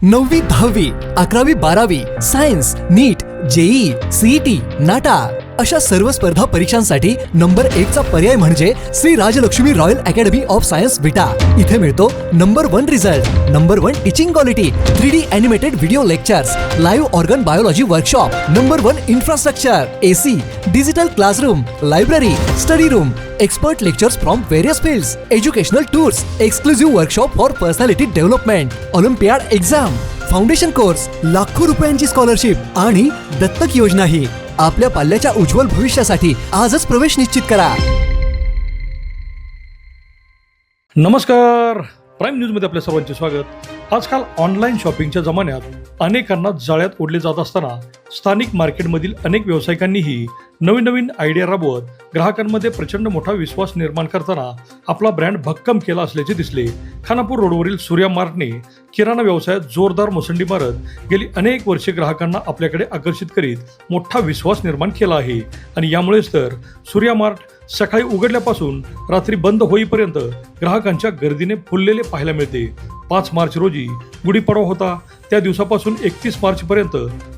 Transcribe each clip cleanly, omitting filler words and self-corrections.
9वी 10वी 11वी 12वी science NEET JEE CET NATA अशा सर्व स्पर्धा परीक्षांसाठी नंबर 1 चा पर्याय म्हणजे Shri Rajlakshmi royal academy of science Vita. इथे मिळतो number 1 result, number 1 teaching quality, 3D animated video lectures, live organ biology workshop, number 1 infrastructure, AC, digital classroom, library, study room, expert lectures from various fields, educational tours, exclusive workshop for personality development, Olympiad exam, foundation course, लाखो रुपयांची scholarship आणि दत्तक योजनाही। आपल्या पाल्याच्या उज्ज्वल भविष्यासाठी आजच प्रवेश निश्चित करा। नमस्कार, प्राईम न्यूजमध्ये आपल्या सर्वांचे स्वागत। आजकाल ऑनलाईन शॉपिंगच्या जमान्यात अनेकांना जाळ्यात ओढले जात असताना स्थानिक मार्केटमधील अनेक व्यावसायिकांनीही नवीन नवीन आयडिया राबवत ग्राहकांमध्ये प्रचंड मोठा विश्वास निर्माण करताना आपला ब्रँड भक्कम केला असल्याचे दिसले। खानापूर रोडवरील सूर्या मार्टने किराणा व्यवसायात जोरदार मुसंडी मारत गेली अनेक वर्षे ग्राहकांना आपल्याकडे आकर्षित करीत मोठा विश्वास निर्माण केला आहे आणि यामुळेच तर सूर्या मार्ट सकाळी उघडल्यापासून रात्री बंद होईपर्यंत ग्राहकांच्या गर्दीने फुललेले पाहायला मिळते। 5 मार्च रोजी गुढीपाडवा होता। त्या दिवसापासून 31 मार्च पर्यंत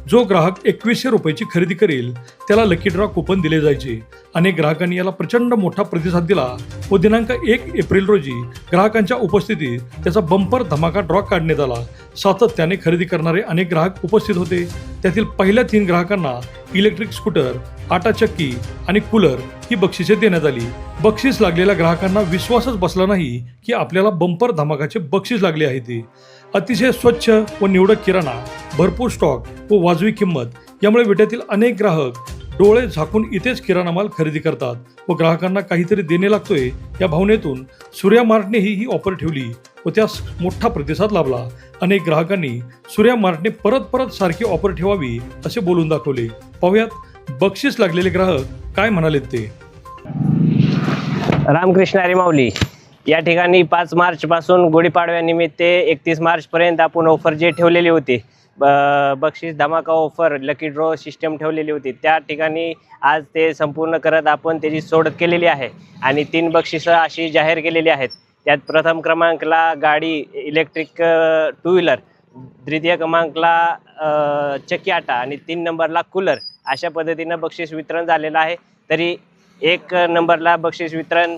जो ग्राहक 2100 रुपयाची खरेदी करेल त्याला लकी ड्रॉ कुपन दिले जायचे। अनेक ग्राहकांनी याला प्रचंड मोठा प्रतिसाद दिला व दिनांक 1 एप्रिल रोजी ग्राहकांच्या उपस्थितीत त्याचा बंपर धमाका ड्रॉ काढण्यात आला। सातत्याने खरेदी करणारे अनेक ग्राहक उपस्थित होते। त्यातील पहिल्या 3 ग्राहकांना इलेक्ट्रिक स्कूटर, आटा चक्की आणि कूलर ही बक्षिसे देण्यात आली। बक्षीस लागलेल्या ग्राहकांना विश्वासच बसला नाही की आपल्याला बंपर धमाकाचे बक्षीस लागले आहे ते। अतिशय स्वच्छ व निवडक किराणा, भरपूर स्टॉक व वाजवी किंमत यामुळे विट्यातील अनेक ग्राहक डोळे झाकून इथेच किराणा माल खरेदी करतात व ग्राहकांना काहीतरी देणे लागतोय या भावनेतून सूर्या मार्टनेही ही ऑफर ठेवली व त्यास मोठा प्रतिसाद लाभला। अनेक ग्राहकांनी सूर्या मार्टने परत परत सारखी ऑफर ठेवावी असे बोलून दाखवले। पाहुयात बक्षीस लागलेले ग्राहक काय म्हणालेत ते। रामकृष्ण हरी माऊली। या ठिकाणी 5 मार्च पासून गुढीपाडव्यानिमित्त 31 मार्च पर्यंत आपण ऑफर जे ठेवलेली होती, बक्षीस धमाका ऑफर, लकी ड्रॉ सिस्टम ठेवलेली होती, त्या ठिकाणी आज ते संपूर्ण करत आपण त्याची सोडत केलेली आहे आणि 3 बक्षिसं अशी जाहीर केलेली आहेत। त्यात प्रथम क्रमांकला गाडी इलेक्ट्रिक 2 व्हीलर, द्वितीय क्रमांकला चक्की आटा आणि 3 नंबरला कूलर अशा पद्धतीनं बक्षीस वितरण झालेलं आहे। तरी 1 नंबरला बक्षीस वितरण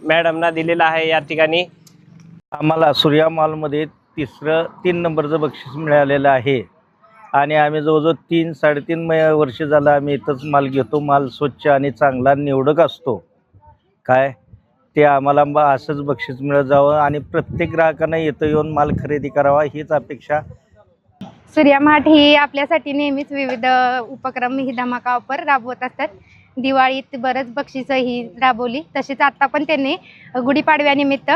मॅडमना दिलेलं आहे। या ठिकाणी आम्हाला सूर्या मॉलमध्ये 3 नंबरचं बक्षीस मिळालेलं आहे आणि आम्ही जवळजवळ 3-3.5 वर्ष झालं आम्ही इथंच माल घेतो। माल स्वच्छ आणि चांगला निवडक असतो। काय ते आम्हाला असंच बक्षीस मिळत जावं आणि प्रत्येक ग्राहकांना इथं येऊन माल खरेदी करावा हीच अपेक्षा। सूर्या मार्ट ही आपल्यासाठी नेहमीच विविध उपक्रम ही धमाका ऑफर राबवत असतात। दिवाळीत बरंच बक्षिसं ही राबवली, तसेच आता पण त्यांनी गुढीपाडव्यानिमित्त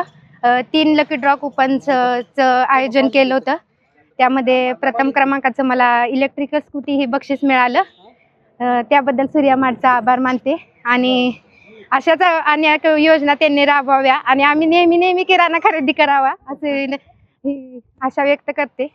3 लकी ड्रॉ कुपन्सचं आयोजन केलं होतं। त्यामध्ये प्रथम क्रमांकाचं मला इलेक्ट्रिकल स्कूटी ही बक्षीस मिळालं, त्याबद्दल सूर्या मार्टचा आभार मानते आणि अशाच अनेक योजना त्यांनी राबवाव्या आणि आम्ही नेहमी किराणा खरेदी करावा असे आशा व्यक्त करते।